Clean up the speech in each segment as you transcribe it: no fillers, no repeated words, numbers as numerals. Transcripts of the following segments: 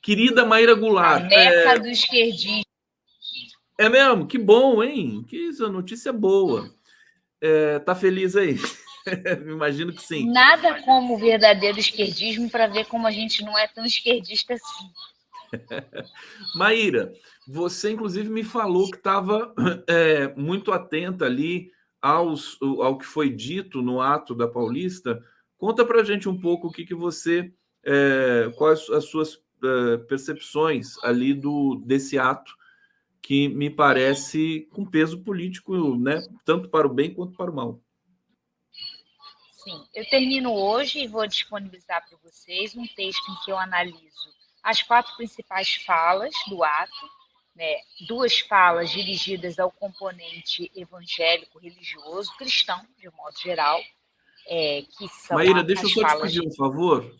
Querida Maíra A Goulart, meca do esquerdismo. é mesmo? Que bom, hein? Que isso, notícia boa. Tá feliz aí? Imagino que sim. Nada como o verdadeiro esquerdismo para ver como a gente não é tão esquerdista assim. Maíra, você inclusive me falou que estava muito atenta ali ao que foi dito no ato da Paulista. Conta para a gente um pouco o que você, quais as suas percepções ali desse ato que me parece com peso político, né? Tanto para o bem quanto para o mal. Sim, eu termino hoje e vou disponibilizar para vocês um texto em que eu analiso as 4 principais falas do ato, né? 2 falas dirigidas ao componente evangélico, religioso, cristão, de modo geral, que são Maíra, deixa eu as só te falas. pedir um favor.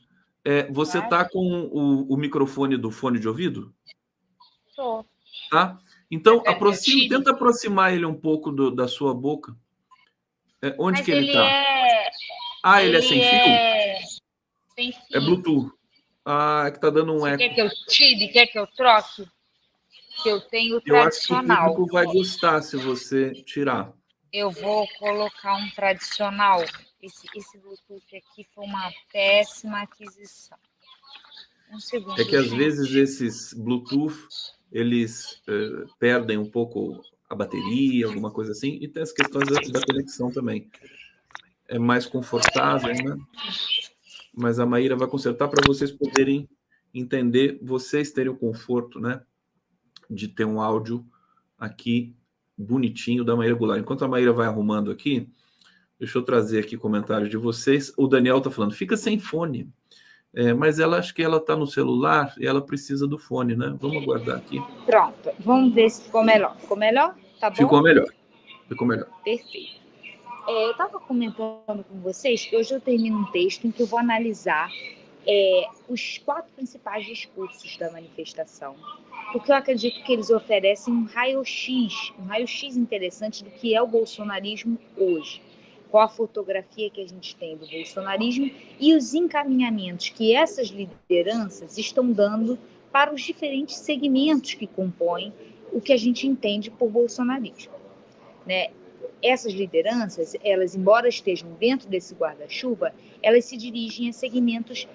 Você Claro, está com o microfone do fone de ouvido? tô. Tá? Então, Eu tive, tenta aproximar ele um pouco da sua boca. Onde mas que ele está? Ah, ele é ele sem fio? é sem É fio. Bluetooth. Ah, é que tá dando um Você quer eco. que eu tire? Quer que eu troque? Que eu tenho o Eu acho que o tradicional. público vai gostar se você tirar. Eu vou colocar um tradicional. Esse Bluetooth aqui foi uma péssima aquisição. Um segundo, É que às vezes gente. esses Bluetooth eles perdem um pouco a bateria, alguma coisa assim, e tem as questões da conexão também. É mais confortável, né? Mas a Maíra vai consertar para vocês poderem entender, vocês terem o conforto, né, de ter um áudio aqui bonitinho da Maíra Goulart. Enquanto a Maíra vai arrumando aqui, deixa eu trazer aqui comentários de vocês. O Daniel está falando, fica sem fone. Mas ela acho que ela está no celular e ela precisa do fone, né? Vamos aguardar aqui. Pronto, vamos ver se ficou melhor. Ficou melhor? Tá bom? Ficou melhor. Ficou melhor. Perfeito. Eu estava comentando com vocês que hoje eu termino um texto em que eu vou analisar os 4 principais discursos da manifestação, porque eu acredito que eles oferecem um raio-x interessante do que é o bolsonarismo hoje. Qual a fotografia que a gente tem do bolsonarismo e os encaminhamentos que essas lideranças estão dando para os diferentes segmentos que compõem o que a gente entende por bolsonarismo, né? Essas lideranças, elas, embora estejam dentro desse guarda-chuva, elas se dirigem a segmentos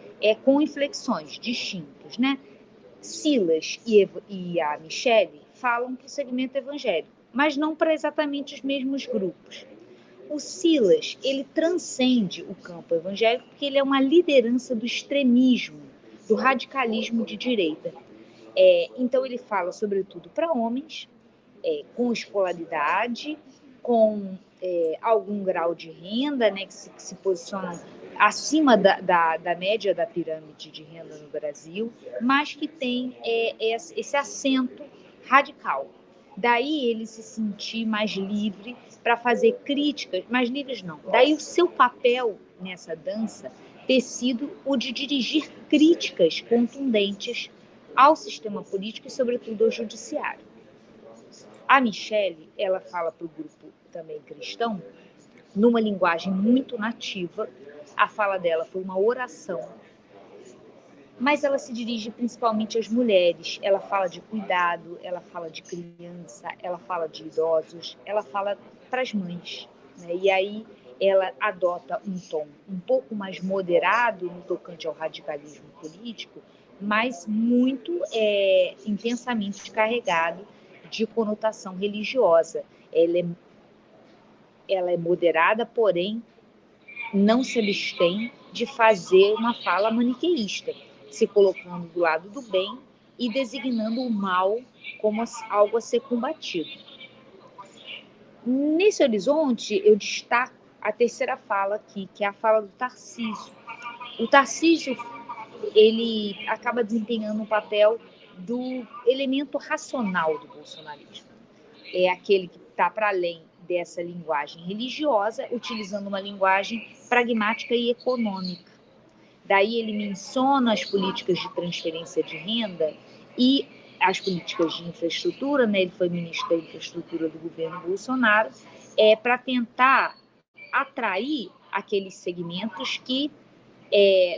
com inflexões distintos, né? Silas e a Michele falam para o segmento evangélico, mas não para exatamente os mesmos grupos. O Silas, ele transcende o campo evangélico porque ele é uma liderança do extremismo, do radicalismo de direita. Então ele fala sobretudo para homens, com escolaridade, com algum grau de renda, né, que se posicionam acima da média da pirâmide de renda no Brasil, mas que tem esse acento radical. Daí ele se sentir mais livre para fazer críticas, mais livres não. Daí o seu papel nessa dança ter sido o de dirigir críticas contundentes ao sistema político e, sobretudo, ao judiciário. A Michele, ela fala para o grupo também cristão, numa linguagem muito nativa. A fala dela foi uma oração, mas ela se dirige principalmente às mulheres. Ela fala de cuidado, ela fala de criança, ela fala de idosos, ela fala para as mães, né? E aí ela adota um tom um pouco mais moderado no tocante ao radicalismo político, mas muito intensamente carregado de conotação religiosa. Ela é moderada, porém não se abstém de fazer uma fala maniqueísta, se colocando do lado do bem e designando o mal como algo a ser combatido. Nesse horizonte, eu destaco a terceira fala aqui, que é a fala do Tarcísio. O Tarcísio, ele acaba desempenhando um papel do elemento racional do bolsonarismo. É aquele que está para além dessa linguagem religiosa, utilizando uma linguagem pragmática e econômica. Daí ele menciona as políticas de transferência de renda e as políticas de infraestrutura, né? Ele foi ministro da infraestrutura do governo Bolsonaro, para tentar atrair aqueles segmentos que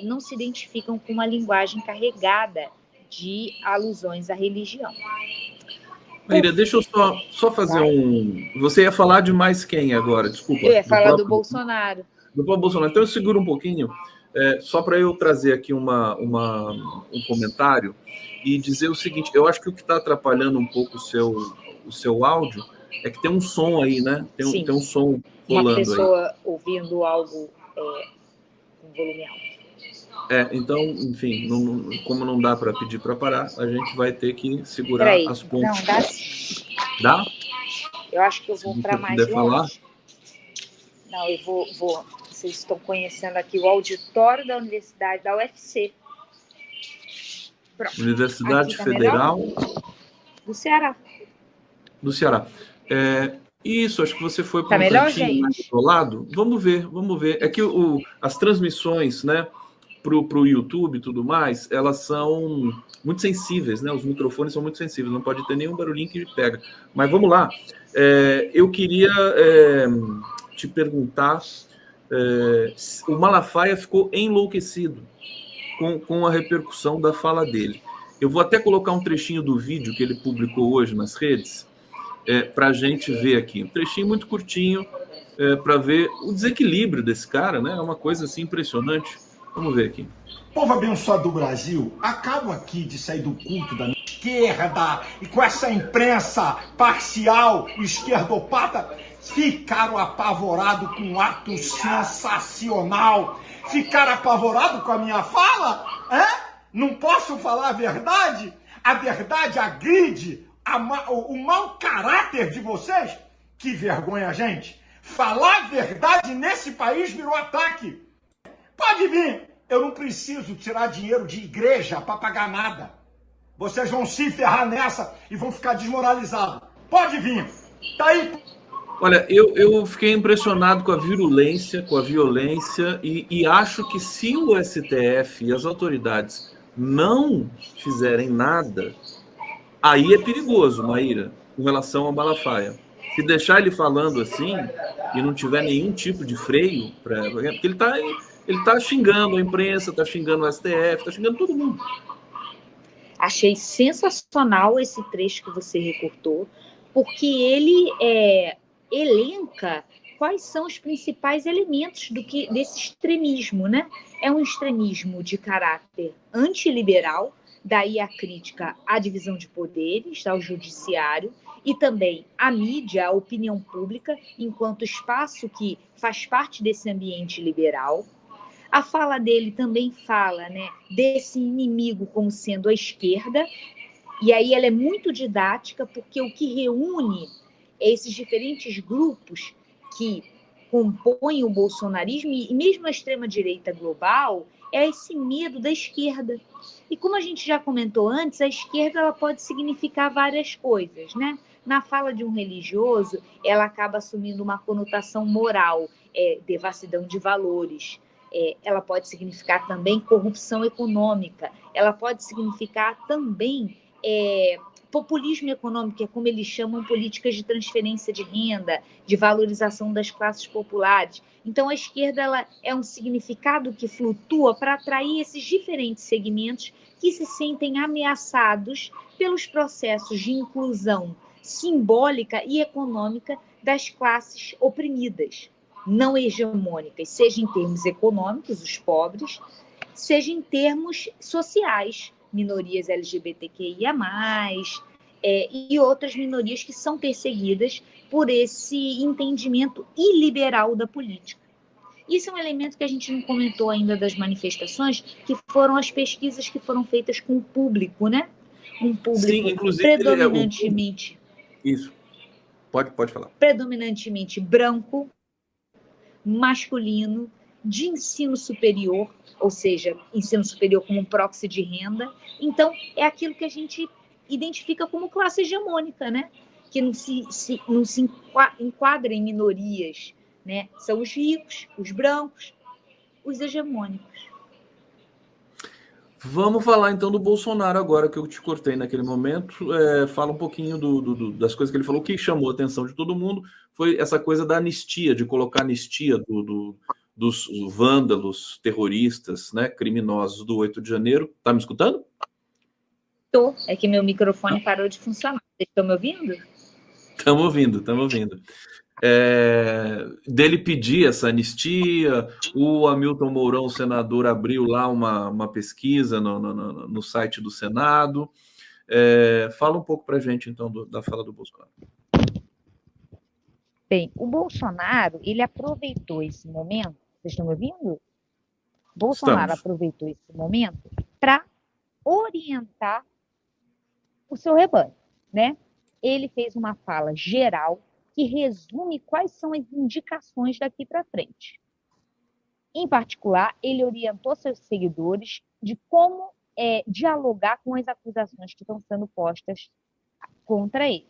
não se identificam com uma linguagem carregada de alusões à religião. Maíra, deixa eu só fazer Você ia falar de mais quem agora? Desculpa. Eu ia falar do Bolsonaro. Do próprio Bolsonaro. Então eu seguro um pouquinho, só para eu trazer aqui um comentário e dizer o seguinte: eu acho que o que está atrapalhando um pouco o seu áudio é que tem um som aí, né? Tem um som rolando aí. Uma pessoa ouvindo algo com volume alto. Então, enfim, como não dá para pedir para parar, a gente vai ter que segurar as pontas. Não, dá sim. Dá? Eu acho que eu vou para mais longe. Falar? Não, eu vou. Vocês estão conhecendo aqui o auditório da Universidade da UFC. Pronto. Universidade Federal do Ceará. Do Ceará. Isso, acho que você foi para um cantinho mais isolado. Vamos ver. É que as transmissões, né, para o YouTube e tudo mais, elas são muito sensíveis, né? Os microfones são muito sensíveis, não pode ter nenhum barulhinho que pega. Mas vamos lá. Eu queria te perguntar, o Malafaia ficou enlouquecido com a repercussão da fala dele. Eu vou até colocar um trechinho do vídeo que ele publicou hoje nas redes, para a gente ver aqui. Um trechinho muito curtinho, para ver o desequilíbrio desse cara, né? É uma coisa assim impressionante. Vamos ver aqui. Povo abençoado do Brasil, acabo aqui de sair do culto da esquerda e com essa imprensa parcial, esquerdopata, ficaram apavorados com um ato sensacional. Ficaram apavorados com a minha fala? Não posso falar a verdade? A verdade agride o mau caráter de vocês? Que vergonha, gente! Falar a verdade nesse país virou ataque. Pode vir, eu não preciso tirar dinheiro de igreja para pagar nada. Vocês vão se ferrar nessa e vão ficar desmoralizados. Pode vir, tá aí. Olha, eu fiquei impressionado com a violência, e acho que se o STF e as autoridades não fizerem nada, aí é perigoso, Maíra, com relação ao Malafaia. Se deixar ele falando assim e não tiver nenhum tipo de freio, porque ele está xingando a imprensa, está xingando o STF, está xingando todo mundo. Achei sensacional esse trecho que você recortou, porque ele elenca quais são os principais elementos desse extremismo, né? É um extremismo de caráter antiliberal, daí a crítica à divisão de poderes, ao judiciário, e também à mídia, à opinião pública, enquanto espaço que faz parte desse ambiente liberal. A fala dele também fala, né, desse inimigo como sendo a esquerda, e aí ela é muito didática, porque o que reúne esses diferentes grupos que compõem o bolsonarismo, e mesmo a extrema-direita global, é esse medo da esquerda. E como a gente já comentou antes, a esquerda ela pode significar várias coisas, né? Na fala de um religioso, ela acaba assumindo uma conotação moral, devassidão de valores. Ela pode significar também corrupção econômica, ela pode significar também populismo econômico, que é como eles chamam políticas de transferência de renda, de valorização das classes populares. Então, a esquerda ela é um significado que flutua para atrair esses diferentes segmentos que se sentem ameaçados pelos processos de inclusão simbólica e econômica das classes oprimidas, não hegemônicas, seja em termos econômicos, os pobres, seja em termos sociais, minorias LGBTQIA+, e outras minorias que são perseguidas por esse entendimento iliberal da política. Isso é um elemento que a gente não comentou ainda das manifestações, que foram as pesquisas que foram feitas com o público, né? Um público Sim, inclusive, predominantemente... Isso. Pode falar. Predominantemente branco, masculino, de ensino superior, ou seja, ensino superior como um proxy de renda. Então, é aquilo que a gente identifica como classe hegemônica, né? Que não se enquadra em minorias, né? São os ricos, os brancos, os hegemônicos. Vamos falar então do Bolsonaro agora, que eu te cortei naquele momento. Fala um pouquinho das coisas que ele falou. O que chamou a atenção de todo mundo foi essa coisa da anistia, de colocar anistia dos vândalos, terroristas, né, criminosos do 8 de janeiro. Tá me escutando? É que meu microfone parou de funcionar. Vocês estão me ouvindo? Estamos ouvindo, estamos ouvindo. Dele pedir essa anistia, o Hamilton Mourão, senador, abriu lá uma pesquisa no site do Senado. Fala um pouco para a gente, então, da fala do Bolsonaro. Bem, o Bolsonaro, ele aproveitou esse momento, vocês estão me ouvindo? Bolsonaro aproveitou esse momento para orientar o seu rebanho, né? Ele fez uma fala geral que resume quais são as indicações daqui para frente. Em particular, ele orientou seus seguidores de como dialogar com as acusações que estão sendo postas contra ele.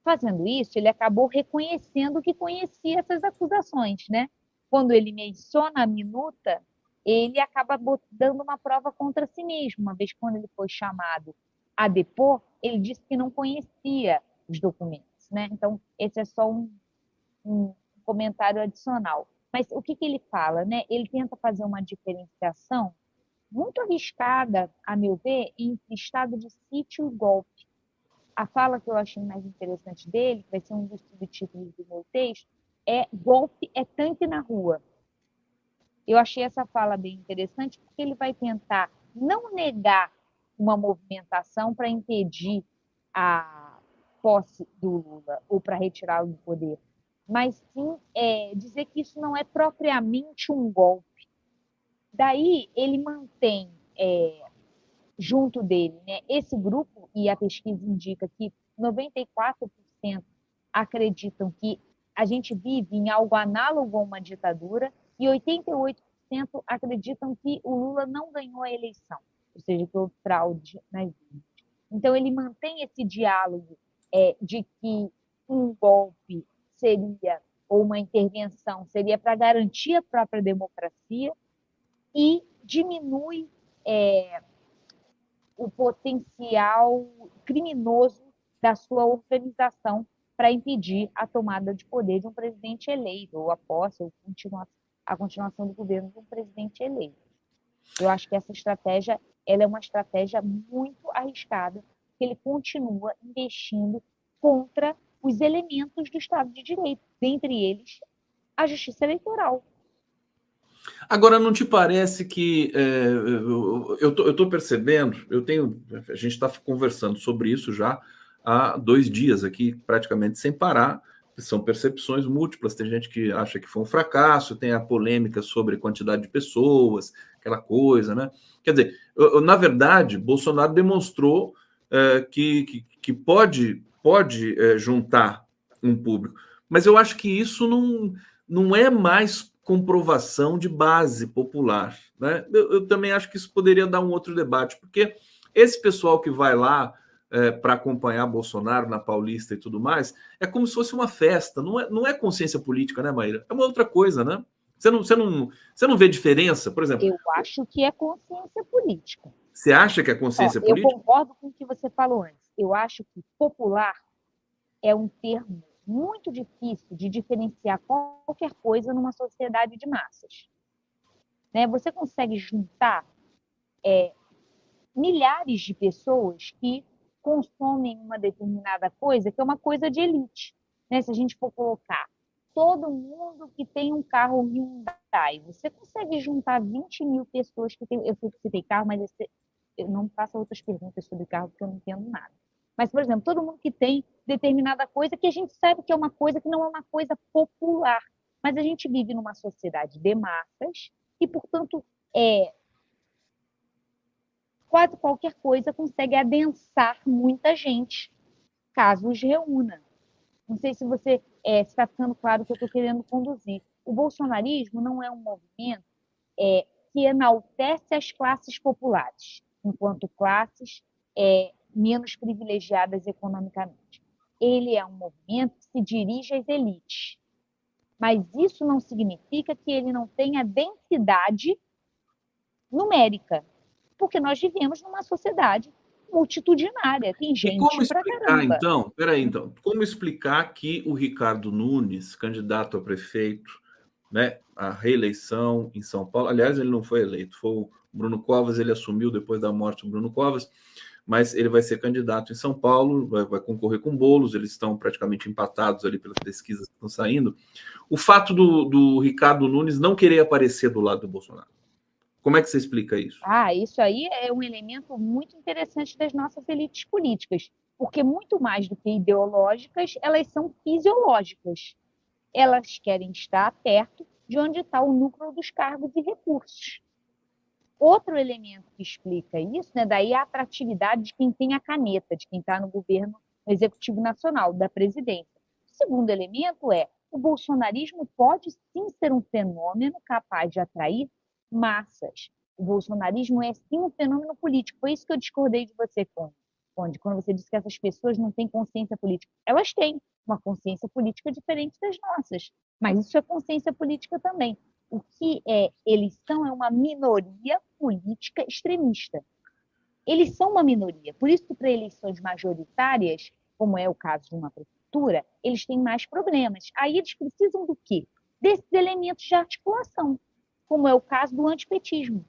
Fazendo isso, ele acabou reconhecendo que conhecia essas acusações, né? Quando ele menciona a minuta, ele acaba dando uma prova contra si mesmo. Uma vez quando ele foi chamado a depor, ele disse que não conhecia os documentos, né? Então, esse é só um comentário adicional. Mas o que ele fala, né? Ele tenta fazer uma diferenciação muito arriscada, a meu ver, entre estado de sítio e golpe. A fala que eu achei mais interessante dele, que vai ser um dos subtítulos do meu texto, é golpe é tanque na rua. Eu achei essa fala bem interessante porque ele vai tentar não negar uma movimentação para impedir a posse do Lula ou para retirá-lo do poder, mas sim dizer que isso não é propriamente um golpe. Daí ele mantém junto dele, né, esse grupo, e a pesquisa indica que 94% acreditam que a gente vive em algo análogo a uma ditadura e 88% acreditam que o Lula não ganhou a eleição, ou seja, que houve fraude nas urnas. Então, ele mantém esse diálogo de que um golpe seria, ou uma intervenção, seria para garantir a própria democracia e diminui o potencial criminoso da sua organização para impedir a tomada de poder de um presidente eleito, ou a posse, ou a continuação do governo de um presidente eleito. Eu acho que essa estratégia ela é uma estratégia muito arriscada, porque ele continua investindo contra os elementos do Estado de Direito, dentre eles a justiça eleitoral. Agora, não te parece que eu estou percebendo, a gente está conversando sobre isso já há 2 dias aqui, praticamente sem parar, são percepções múltiplas, tem gente que acha que foi um fracasso, tem a polêmica sobre quantidade de pessoas, aquela coisa, né? Quer dizer, na verdade, Bolsonaro demonstrou que pode juntar um público, mas eu acho que isso não é mais comprovação de base popular, né? Eu também acho que isso poderia dar um outro debate, porque esse pessoal que vai lá para acompanhar Bolsonaro na Paulista e tudo mais, é como se fosse uma festa, não é consciência política, né, Maíra? É uma outra coisa, né? Você não vê diferença, por exemplo? Eu acho que é consciência política. Você acha que é consciência política? Eu concordo com o que você falou antes. Eu acho que popular é um termo muito difícil de diferenciar qualquer coisa numa sociedade de massas. Né? Você consegue juntar milhares de pessoas que consomem uma determinada coisa, que é uma coisa de elite. Né? Se a gente for colocar todo mundo que tem um carro Hyundai, você consegue juntar 20 mil pessoas que tem... Eu sei que você tem carro, mas eu não faço outras perguntas sobre carro, porque eu não entendo nada. Mas, por exemplo, todo mundo que tem determinada coisa que a gente sabe que é uma coisa que não é uma coisa popular. Mas a gente vive numa sociedade de massas e, portanto, quase qualquer coisa consegue adensar muita gente, caso os reúna. Não sei se você está ficando claro o que eu estou querendo conduzir. O bolsonarismo não é um movimento que enaltece as classes populares, enquanto classes menos privilegiadas economicamente. Ele é um movimento que se dirige às elites. Mas isso não significa que ele não tenha densidade numérica, porque nós vivemos numa sociedade multitudinária, tem gente pra caramba. Então, como explicar que o Ricardo Nunes, candidato a prefeito, né, a reeleição em São Paulo, aliás, ele não foi eleito, foi o Bruno Covas, ele assumiu depois da morte do Bruno Covas, mas ele vai ser candidato em São Paulo, vai concorrer com Boulos, eles estão praticamente empatados ali pelas pesquisas que estão saindo. O fato do Ricardo Nunes não querer aparecer do lado do Bolsonaro. Como é que você explica isso? Isso aí é um elemento muito interessante das nossas elites políticas, porque muito mais do que ideológicas, elas são fisiológicas. Elas querem estar perto de onde está o núcleo dos cargos e recursos. Outro elemento que explica isso, né, daí a atratividade de quem tem a caneta, de quem está no governo no Executivo Nacional, da presidência. O segundo elemento é o bolsonarismo pode sim ser um fenômeno capaz de atrair massas. O bolsonarismo é sim um fenômeno político. Foi isso que eu discordei de você, Conde, quando você disse que essas pessoas não têm consciência política. Elas têm uma consciência política diferente das nossas, mas isso é consciência política também. O que eles são é uma minoria política extremista. Eles são uma minoria. Por isso que para eleições majoritárias, como é o caso de uma prefeitura, eles têm mais problemas. Aí eles precisam do quê? Desses elementos de articulação, como é o caso do antipetismo.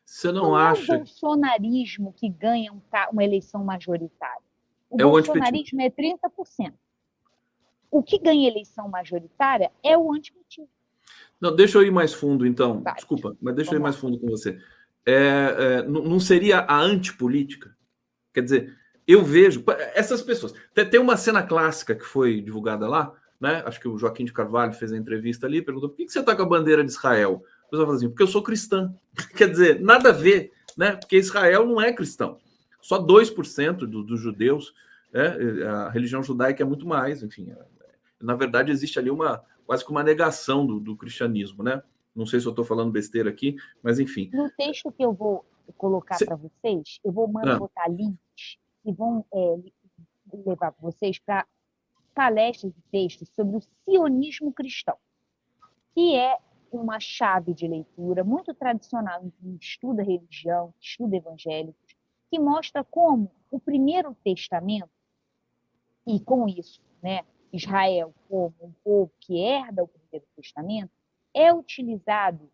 Você não acha? É o bolsonarismo que ganha uma eleição majoritária. O o bolsonarismo é 30%. O que ganha eleição majoritária é o antipetismo. Não, deixa eu ir mais fundo, então. Vai. Desculpa, mas deixa eu ir mais fundo com você. Não seria a antipolítica? Quer dizer, eu vejo essas pessoas. Tem uma cena clássica que foi divulgada lá, né? Acho que o Joaquim de Carvalho fez a entrevista ali, perguntou: por que você está com a bandeira de Israel? A pessoa fala assim: porque eu sou cristã. Quer dizer, nada a ver, né? Porque Israel não é cristão. Só 2% dos judeus, a religião judaica é muito mais, enfim. Na verdade, existe ali quase que uma negação do cristianismo, né? Não sei se eu estou falando besteira aqui, mas enfim. No texto que eu vou colocar para vocês, eu vou botar links que vão levar vocês para palestras e textos sobre o sionismo cristão, que é uma chave de leitura muito tradicional em quem estuda religião, estuda evangélicos, que mostra como o Primeiro Testamento, e com isso, né, Israel como um povo que herda o Primeiro Testamento, é utilizado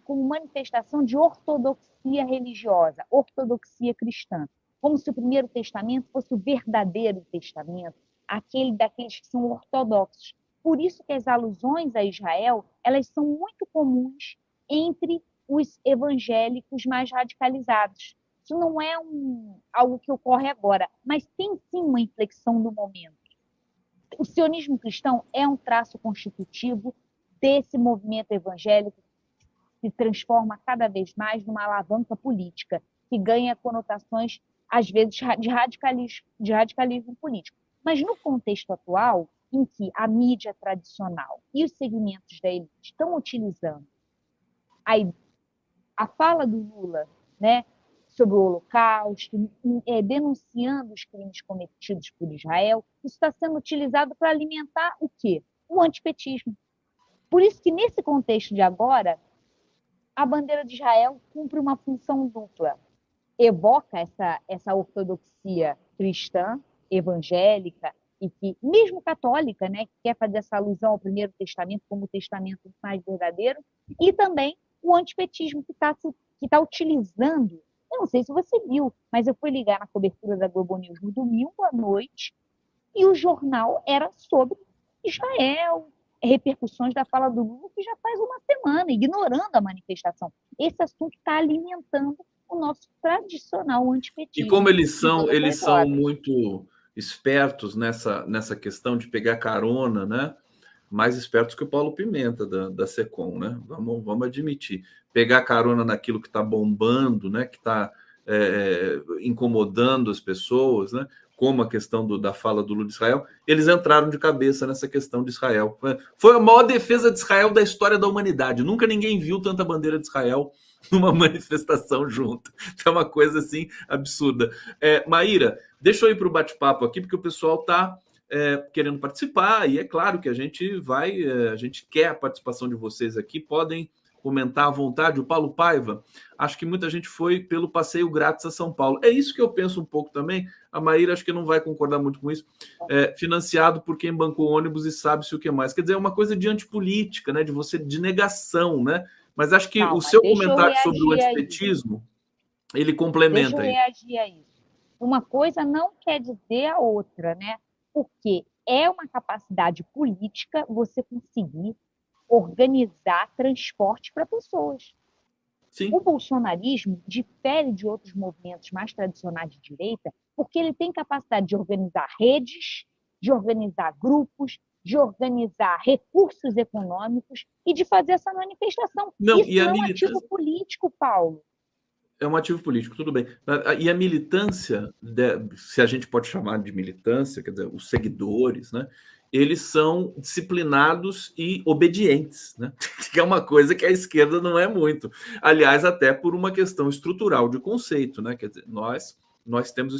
como manifestação de ortodoxia religiosa, ortodoxia cristã, como se o Primeiro Testamento fosse o verdadeiro testamento, aquele daqueles que são ortodoxos. Por isso que as alusões a Israel, elas são muito comuns entre os evangélicos mais radicalizados. Isso não é algo que ocorre agora, mas tem sim uma inflexão no momento. O sionismo cristão é um traço constitutivo desse movimento evangélico que se transforma cada vez mais numa alavanca política, que ganha conotações, às vezes, de radicalismo político. Mas no contexto atual, em que a mídia tradicional e os segmentos da elite estão utilizando a fala do Lula, né, sobre o Holocausto, denunciando os crimes cometidos por Israel, isso está sendo utilizado para alimentar o quê? O antipetismo. Por isso que, nesse contexto de agora, a bandeira de Israel cumpre uma função dupla. Evoca essa ortodoxia cristã, evangélica, e que, mesmo católica, né, que quer fazer essa alusão ao Primeiro Testamento como o testamento mais verdadeiro, e também o antipetismo que está utilizando. Eu não sei se você viu, mas eu fui ligar na cobertura da Globo News no domingo à noite e o jornal era sobre Israel, repercussões da fala do Lula, que já faz uma semana, ignorando a manifestação. Esse assunto está alimentando o nosso tradicional antipetismo. E como eles são muito espertos nessa questão de pegar carona, né? Mais espertos que o Paulo Pimenta da Secom, né? Vamos admitir. Pegar carona naquilo que está bombando, né? Que está incomodando as pessoas, né? Como a questão da fala do Lula de Israel, eles entraram de cabeça nessa questão de Israel. Foi a maior defesa de Israel da história da humanidade. Nunca ninguém viu tanta bandeira de Israel numa manifestação junto. É uma coisa assim absurda. Maíra, deixa eu ir para o bate-papo aqui, porque o pessoal está querendo participar, e é claro que a gente quer a participação de vocês aqui, podem comentar à vontade. O Paulo Paiva, acho que muita gente foi pelo passeio grátis a São Paulo. É isso que eu penso um pouco também. A Maíra acho que não vai concordar muito com isso. Financiado por quem bancou ônibus e sabe-se o que mais. Quer dizer, é uma coisa de antipolítica, né? De negação, né? Mas acho que o seu comentário sobre o antipetismo... Ele Deixa eu complementa isso. reagir a isso. Uma coisa não quer dizer a outra, né? Porque é uma capacidade política você conseguir organizar transporte para pessoas. Sim. O bolsonarismo difere de outros movimentos mais tradicionais de direita porque ele tem capacidade de organizar redes, de organizar grupos, de organizar recursos econômicos e de fazer essa manifestação. Não, Isso e a não é um ativo militância político, Paulo. é um ativo político, tudo bem. E a militância, se a gente pode chamar de militância, quer dizer, os seguidores, né? Eles são disciplinados e obedientes, né? Que é uma coisa que a esquerda não é muito. Aliás, até por uma questão estrutural de conceito, né? Quer dizer, nós temos o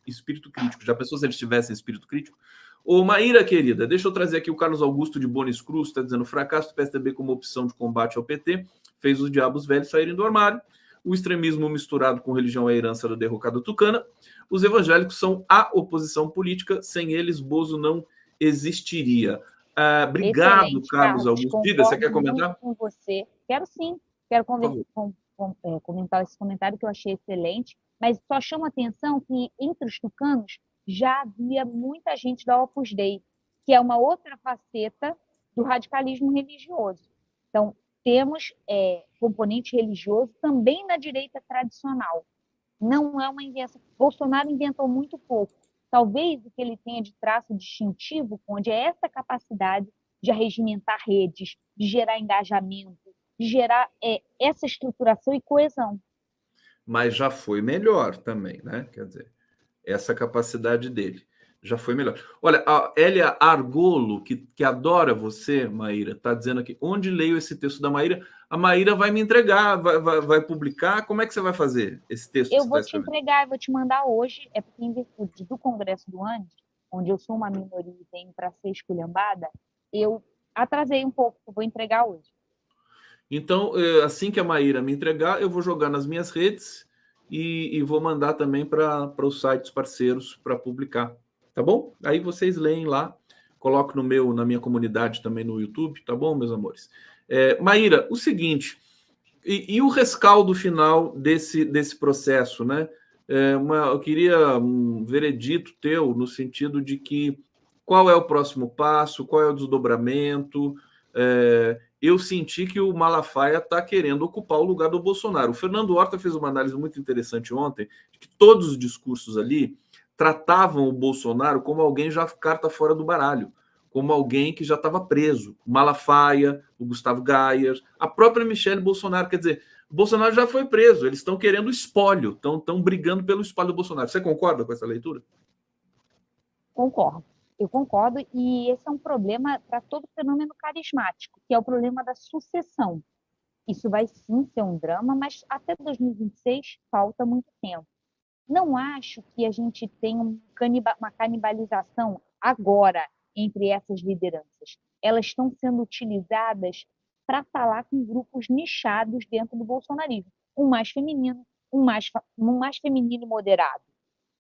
espírito crítico. Já pensou se eles tivessem espírito crítico? Ô, Maíra, querida, deixa eu trazer aqui o Carlos Augusto de Bonis Cruz, está dizendo: o fracasso do PSDB como opção de combate ao PT fez os diabos velhos saírem do armário. O extremismo misturado com religião é a herança da derrocada tucana. Os evangélicos são a oposição política, sem eles Bozo não existiria. Obrigado, Excelente, Carlos Carlos. Augusto. Diga, você quer Concordo muito comentar? com você. Quero sim, quero Por favor. comentar esse comentário que eu achei excelente, mas só chamo a atenção que entre os tucanos já havia muita gente da Opus Dei, que é uma outra faceta do radicalismo religioso. Então, temos componente religioso também na direita tradicional. Não é uma invenção. Bolsonaro inventou muito pouco. Talvez o que ele tenha de traço distintivo, onde é essa capacidade de arregimentar redes, de gerar engajamento, de gerar essa estruturação e coesão. Mas já foi melhor também, né? Quer dizer, essa capacidade dele já foi melhor. Olha, a Elia Argolo, que adora você, Maíra, está dizendo aqui: onde leio esse texto da Maíra? A Maíra vai me entregar, vai publicar. Como é que você vai fazer esse texto que Eu você está vou te escrevendo? entregar, eu vou te mandar hoje, é porque em virtude do Congresso do Andes, onde eu sou uma minoria e venho para ser esculhambada, eu atrasei um pouco, eu vou entregar hoje. Então, assim que a Maíra me entregar, eu vou jogar nas minhas redes e vou mandar também para os sites parceiros para publicar, tá bom? Aí vocês leem lá, coloco na minha comunidade também no YouTube, tá bom, meus amores? Maíra, o seguinte, e o rescaldo final desse processo, né? Eu queria um veredito teu no sentido de que qual é o próximo passo, qual é o desdobramento. Eu senti que o Malafaia está querendo ocupar o lugar do Bolsonaro. O Fernando Horta fez uma análise muito interessante ontem, de que todos os discursos ali tratavam o Bolsonaro como alguém já carta fora do baralho, como alguém que já estava preso. O Malafaia, o Gustavo Gayer, a própria Michelle Bolsonaro. Quer dizer, o Bolsonaro já foi preso, eles estão querendo espólio, estão brigando pelo espólio do Bolsonaro. Você concorda com essa leitura? Concordo. Eu concordo, e esse é um problema para todo fenômeno carismático, que é o problema da sucessão. Isso vai sim ser um drama, mas até 2026 falta muito tempo. Não acho que a gente tenha uma canibalização agora entre essas lideranças. Elas estão sendo utilizadas para falar com grupos nichados dentro do bolsonarismo. Um mais feminino, um mais feminino e moderado,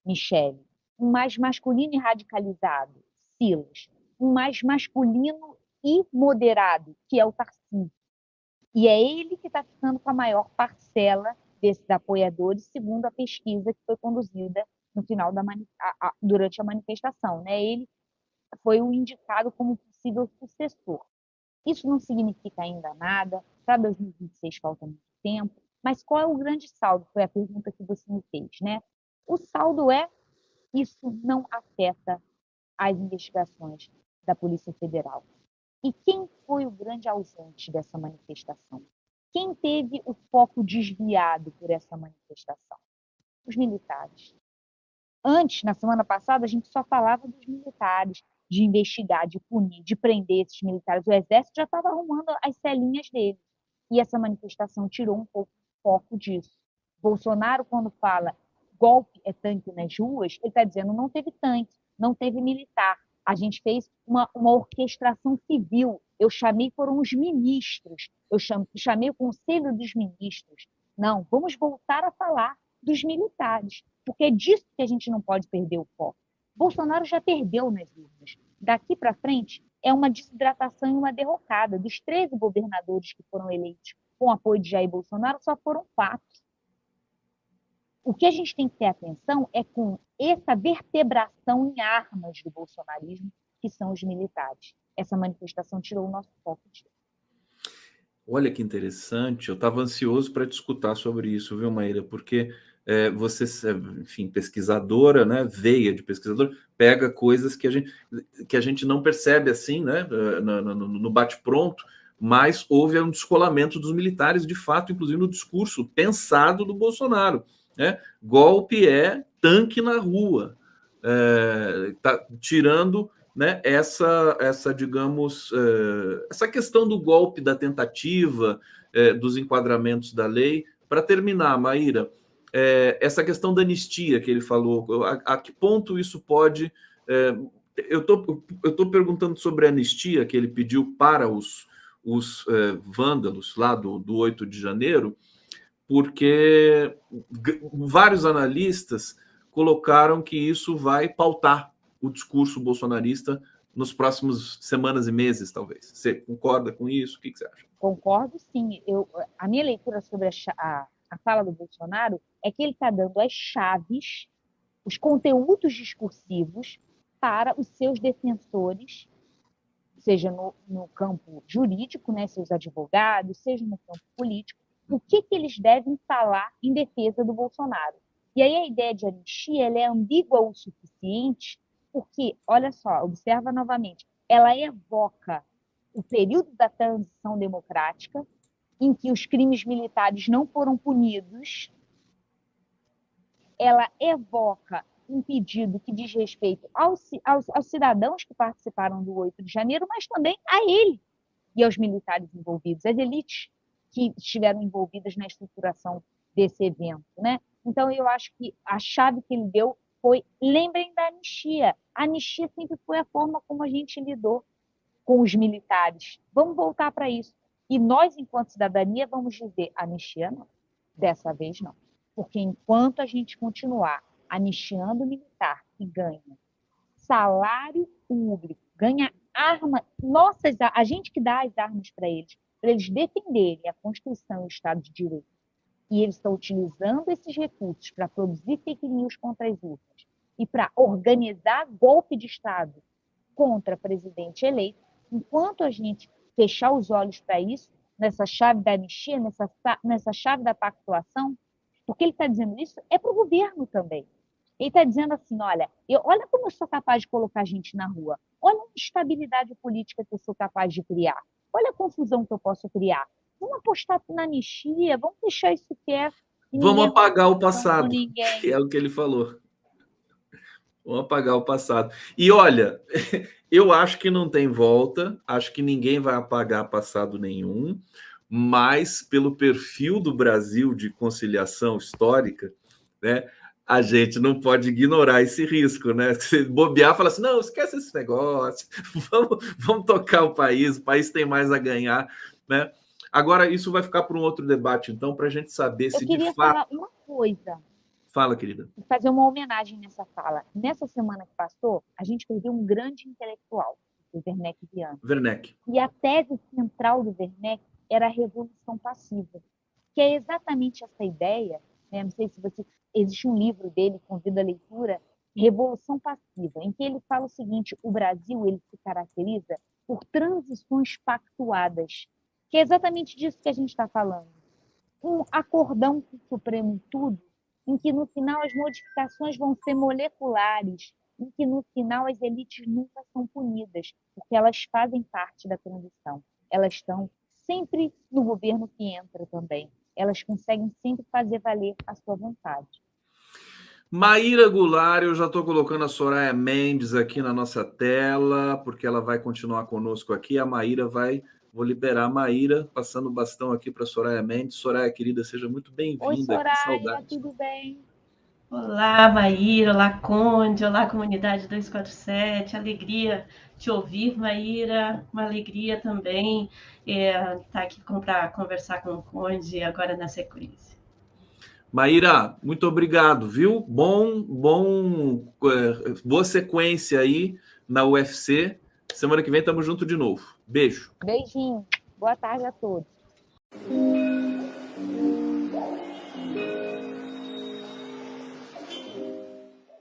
Michele. Um mais masculino e radicalizado, Silas. Um mais masculino e moderado, que é o Tarcísio. E é ele que está ficando com a maior parcela desses apoiadores, segundo a pesquisa que foi conduzida no final durante a manifestação. Né? Ele foi o indicado como possível sucessor. Isso não significa ainda nada, para 2026 falta muito tempo, mas qual é o grande saldo? Foi a pergunta que você me fez. Né? O saldo é: isso não afeta as investigações da Polícia Federal. E quem foi o grande ausente dessa manifestação? Quem teve o foco desviado por essa manifestação? Os militares. Antes, na semana passada, a gente só falava dos militares, de investigar, de punir, de prender esses militares. O Exército já estava arrumando as celinhas deles. E essa manifestação tirou um pouco o foco disso. Bolsonaro, quando fala golpe é tanque nas ruas, ele está dizendo não teve tanque, não teve militar. A gente fez uma orquestração civil. Eu chamei, foram os ministros. Eu chamei o Conselho dos Ministros. Não, vamos voltar a falar dos militares, porque é disso que a gente não pode perder o foco. Bolsonaro já perdeu nas urnas. Daqui para frente é uma desidratação e uma derrocada. Dos 13 governadores que foram eleitos com apoio de Jair Bolsonaro, só foram 4. O que a gente tem que ter atenção é com essa vertebração em armas do bolsonarismo, que são os militares. Essa manifestação tirou o nosso foco disso. Olha que interessante, eu estava ansioso para te escutar sobre isso, viu, Maíra? Porque você, enfim, pesquisadora, né, veia de pesquisador, pega coisas que a gente não percebe assim, né, no bate-pronto, mas houve um descolamento dos militares, de fato, inclusive no discurso pensado do Bolsonaro. Né? Golpe é tanque na rua, tá tirando, né, essa digamos, essa questão do golpe, da tentativa, dos enquadramentos da lei. Para terminar, Maíra, essa questão da anistia que ele falou, a que ponto isso pode... eu estou perguntando sobre a anistia que ele pediu para os vândalos lá do 8 de janeiro, porque vários analistas colocaram que isso vai pautar o discurso bolsonarista nos próximos semanas e meses, talvez. Você concorda com isso? O que você acha? Concordo, sim. A minha leitura sobre a fala do Bolsonaro é que ele está dando as chaves, os conteúdos discursivos para os seus defensores, seja no campo jurídico, né, seus advogados, seja no campo político, o que eles devem falar em defesa do Bolsonaro. E aí a ideia de anistia ela é ambígua o suficiente, porque, olha só, observa novamente, ela evoca o período da transição democrática, em que os crimes militares não foram punidos, ela evoca um pedido que diz respeito aos cidadãos que participaram do 8 de janeiro, mas também a ele e aos militares envolvidos, às elites que estiveram envolvidas na estruturação desse evento, né? Então, eu acho que a chave que ele deu foi, lembrem da anistia. A anistia sempre foi a forma como a gente lidou com os militares. Vamos voltar para isso. E nós, enquanto cidadania, vamos dizer, anistia não. Dessa vez não. Porque enquanto a gente continuar anistiando o militar que ganha salário público, ganha arma, a gente que dá as armas para eles defenderem a Constituição e o Estado de Direito, e eles estão utilizando esses recursos para produzir fake news contra as urnas e para organizar golpe de Estado contra presidente eleito, enquanto a gente fechar os olhos para isso, nessa chave da anistia, nessa chave da pactuação, porque ele está dizendo isso é para o governo também. Ele está dizendo assim, olha como eu sou capaz de colocar gente na rua, olha a instabilidade política que eu sou capaz de criar, olha a confusão que eu posso criar. Vamos apostar na anistia, vamos deixar isso quieto. Vamos apagar o passado, que é o que ele falou. Vamos apagar o passado. E olha, eu acho que não tem volta, acho que ninguém vai apagar passado nenhum, mas pelo perfil do Brasil de conciliação histórica, né, a gente não pode ignorar esse risco, né? Se bobear, fala assim, não, esquece esse negócio, vamos tocar o país tem mais a ganhar, né? Agora, isso vai ficar para um outro debate, então, para a gente saber se de fato... Eu queria falar uma coisa. Fala, querida. Fazer uma homenagem nessa fala. Nessa semana que passou, a gente perdeu um grande intelectual, o Werneck Viana. Werneck. E a tese central do Werneck era a revolução passiva, que é exatamente essa ideia, né? Não sei se você... Existe um livro dele, convido a leitura, Revolução Passiva, em que ele fala o seguinte, o Brasil ele se caracteriza por transições pactuadas, que é exatamente disso que a gente está falando. Um acordão com o Supremo em tudo, em que no final as modificações vão ser moleculares, em que no final as elites nunca são punidas, porque elas fazem parte da transição. Elas estão sempre no governo que entra também. Elas conseguem sempre fazer valer a sua vontade. Maíra Goulart, eu já estou colocando a Soraya Mendes aqui na nossa tela, porque ela vai continuar conosco aqui. A Maíra vou liberar a Maíra, passando o bastão aqui para a Soraya Mendes. Soraya, querida, seja muito bem-vinda. Oi, Soraya, tudo bem? Olá, Maíra, olá, Conde, olá, comunidade 247, alegria te ouvir, Maíra, uma alegria também estar aqui para conversar com o Conde agora na sequência. Maíra, muito obrigado, viu? Boa sequência aí na UFC. Semana que vem estamos juntos de novo. Beijo. Beijinho. Boa tarde a todos.